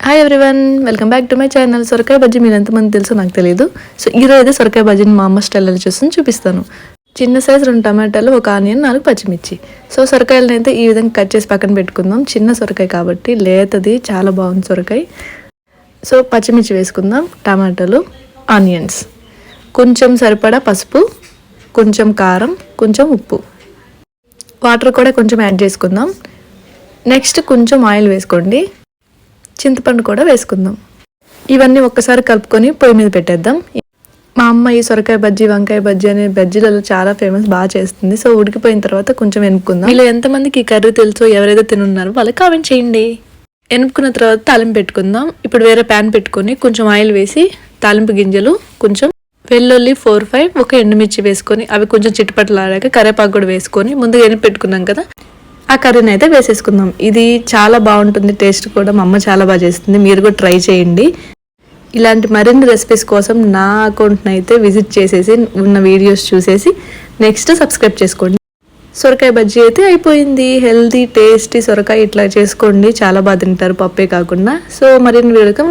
Hi everyone, welcome back to my channel. సొరకాయ బజ్జీ మీరు ఎంతమంది తెలుసో నాకు తెలియదు. సో ఈరోజు అయితే సొరకాయ బజ్జీని మా అమ్మ స్టైల్లో చూసి చూపిస్తాను. చిన్న సైజు 2 టమాటాలు, 1 ఆనియన్, 4 పచ్చిమిర్చి. సో సొరకాయలను అయితే ఈ విధంగా కట్ చేసి పక్కన పెట్టుకుందాం. చిన్న సొరకాయ కాబట్టి లేతది, చాలా బాగుంది సొరకాయ. సో పచ్చిమిర్చి వేసుకుందాం, టమాటాలు, ఆనియన్స్, కొంచెం సరిపడా పసుపు, కొంచెం కారం, కొంచెం ఉప్పు, వాటర్ కూడా కొంచెం యాడ్ చేసుకుందాం. నెక్స్ట్ కొంచెం ఆయిల్ వేసుకోండి, చింతపండు కూడా వేసుకుందాం. ఇవన్నీ ఒక్కసారి కలుపుకొని పొయ్యి మీద పెట్టేద్దాం. మా అమ్మ ఈ సొరకాయ బజ్జీ, వంకాయ బజ్జీ అనే బజ్జీలలో చాలా ఫేమస్, బాగా చేస్తుంది. సో ఉడికిపోయిన తర్వాత కొంచెం ఎనుపుకుందాం. ఇలా ఎంతమందికి ఈ కర్రీ తెలుసో, ఎవరైతే తినున్నారో వాళ్ళకి కామెంట్ చేయండి. ఎనుపుకున్న తర్వాత తాలింపు పెట్టుకుందాం. ఇప్పుడు వేరే ప్యాన్ పెట్టుకొని కొంచెం ఆయిల్ వేసి తాలింపు గింజలు, కొంచెం వెల్లుల్లి 4-5, ఒక ఎండుమిర్చి వేసుకొని అవి కొంచెం చిట్టుపట్లాడాక కరివేపాకు కూడా వేసుకొని ముందుగా ఎనిపి పెట్టుకున్నాం కదా, ఆ కర్రీని అయితే వేసేసుకుందాం. ఇది చాలా బాగుంటుంది, టేస్ట్ కూడా మా అమ్మ చాలా బాగా చేస్తుంది. మీరు కూడా ట్రై చేయండి. ఇలాంటి మరిన్ని రెసిపీస్ కోసం నా అకౌంట్ని అయితే విజిట్ చేసేసి ఉన్న వీడియోస్ చూసేసి నెక్స్ట్ సబ్స్క్రైబ్ చేసుకోండి. సొరకాయ బజ్జీ అయితే అయిపోయింది. హెల్తీ టేస్టీ సొరకాయ ఇట్లా చేసుకోండి, చాలా బాగా తింటారు, పప్పే కాకుండా. సో మరిన్ని వీడియోకి